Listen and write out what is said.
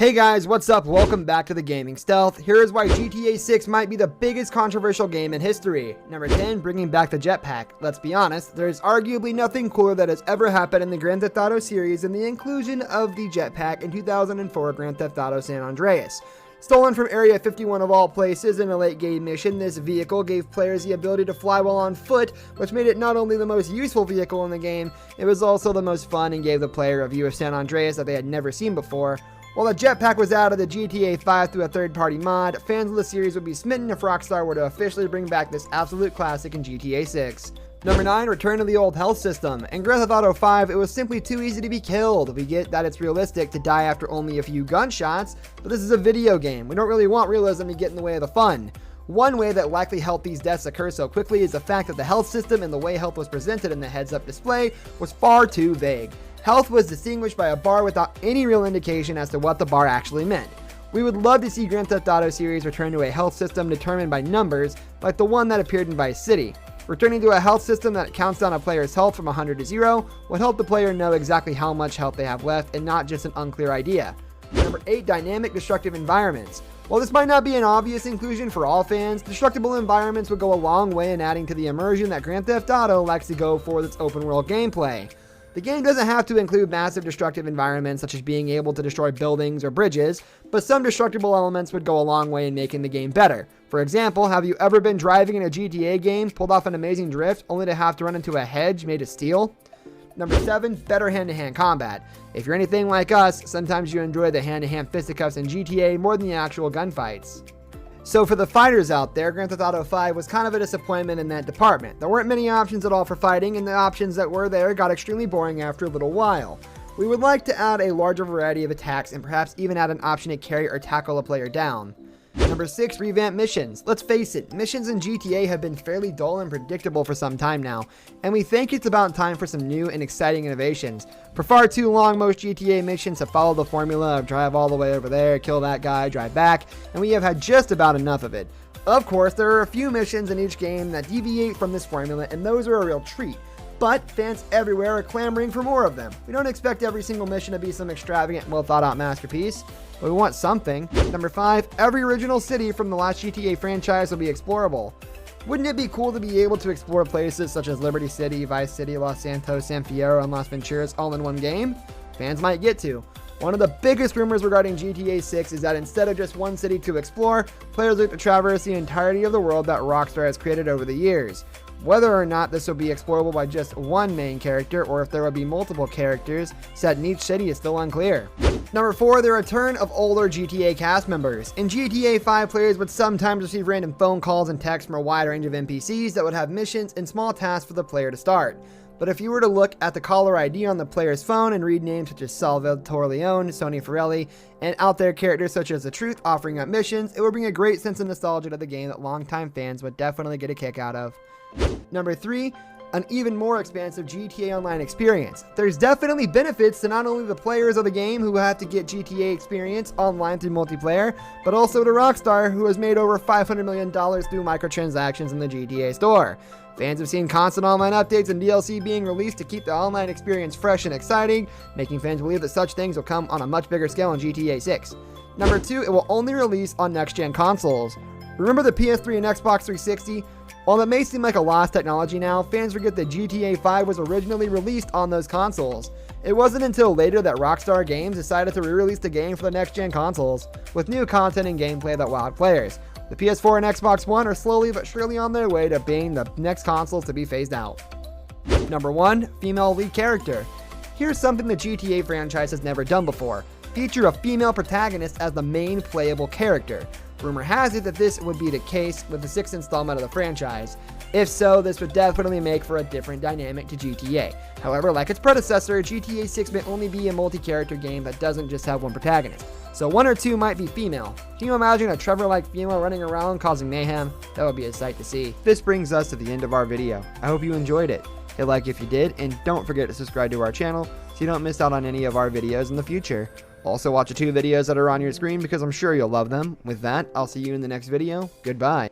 Hey guys, what's up? Welcome back to the Gaming Stealth. Here is why GTA 6 might be the biggest controversial game in history. Number 10, bringing back the jetpack. Let's be honest, there's arguably nothing cooler that has ever happened in the Grand Theft Auto series than the inclusion of the jetpack in 2004 Grand Theft Auto San Andreas. Stolen from Area 51 of all places in a late game mission, this vehicle gave players the ability to fly while on foot, which made it not only the most useful vehicle in the game, it was also the most fun and gave the player a view of San Andreas that they had never seen before. While the jetpack was out of the GTA 5 through a third-party mod, fans of the series would be smitten if Rockstar were to officially bring back this absolute classic in GTA 6. Number 9, return to the old health system. In Grand Theft Auto 5, it was simply too easy to be killed. We get that it's realistic to die after only a few gunshots, but this is a video game. We don't really want realism to get in the way of the fun. One way that likely helped these deaths occur so quickly is the fact that the health system and the way health was presented in the heads-up display was far too vague. Health was distinguished by a bar without any real indication as to what the bar actually meant. We would love to see Grand Theft Auto series return to a health system determined by numbers, like the one that appeared in Vice City. Returning to a health system that counts down a player's health from 100 to 0 would help the player know exactly how much health they have left and not just an unclear idea. Number 8, dynamic destructive environments. While this might not be an obvious inclusion for all fans, destructible environments would go a long way in adding to the immersion that Grand Theft Auto likes to go for with its open world gameplay. The game doesn't have to include massive destructive environments such as being able to destroy buildings or bridges, but some destructible elements would go a long way in making the game better. For example, have you ever been driving in a GTA game, pulled off an amazing drift, only to have to run into a hedge made of steel? Number 7, better hand-to-hand combat. If you're anything like us, sometimes you enjoy the hand-to-hand fisticuffs in GTA more than the actual gunfights. So for the fighters out there, Grand Theft Auto 5 was kind of a disappointment in that department. There weren't many options at all for fighting, and the options that were there got extremely boring after a little while. We would like to add a larger variety of attacks and perhaps even add an option to carry or tackle a player down. Number 6, revamp missions. Let's face it, missions in GTA have been fairly dull and predictable for some time now, and we think it's about time for some new and exciting innovations. For far too long, most GTA missions have followed the formula of drive all the way over there, kill that guy, drive back, and we have had just about enough of it. Of course, there are a few missions in each game that deviate from this formula, and those are a real treat. But fans everywhere are clamoring for more of them. We don't expect every single mission to be some extravagant, well-thought-out masterpiece, but we want something. Number 5, every original city from the last GTA franchise will be explorable. Wouldn't it be cool to be able to explore places such as Liberty City, Vice City, Los Santos, San Fierro, and Las Venturas all in one game? Fans might get to. One of the biggest rumors regarding GTA 6 is that instead of just one city to explore, players look to traverse the entirety of the world that Rockstar has created over the years. Whether or not this will be explorable by just one main character or if there will be multiple characters set in each city is still unclear. Number 4, the return of older GTA cast members. In GTA 5, players would sometimes receive random phone calls and texts from a wide range of NPCs that would have missions and small tasks for the player to start. But if you were to look at the caller ID on the player's phone and read names such as Salvatore Leone, Sonny Forelli, and out there characters such as The Truth offering up missions, it would bring a great sense of nostalgia to the game that longtime fans would definitely get a kick out of. Number 3, an even more expansive GTA Online experience. There's definitely benefits to not only the players of the game who have to get GTA experience online through multiplayer, but also to Rockstar, who has made over $500 million through microtransactions in the GTA store. Fans have seen constant online updates and DLC being released to keep the online experience fresh and exciting, making fans believe that such things will come on a much bigger scale in GTA 6. Number 2, it will only release on next-gen consoles. Remember the PS3 and Xbox 360? While that may seem like a lost technology now, fans forget that GTA 5 was originally released on those consoles. It wasn't until later that Rockstar Games decided to re-release the game for the next-gen consoles, with new content and gameplay that wowed players. The PS4 and Xbox One are slowly but surely on their way to being the next consoles to be phased out. Number 1, female lead character. Here's something the GTA franchise has never done before. Feature a female protagonist as the main playable character. Rumor has it that this would be the case with the 6th installment of the franchise. If so, this would definitely make for a different dynamic to GTA. However, like its predecessor, GTA 6 may only be a multi-character game that doesn't just have one protagonist. So 1 or 2 might be female. Can you imagine a Trevor-like female running around causing mayhem? That would be a sight to see. This brings us to the end of our video. I hope you enjoyed it. Hit like if you did, and don't forget to subscribe to our channel so you don't miss out on any of our videos in the future. Also watch the 2 videos that are on your screen because I'm sure you'll love them. With that, I'll see you in the next video. Goodbye.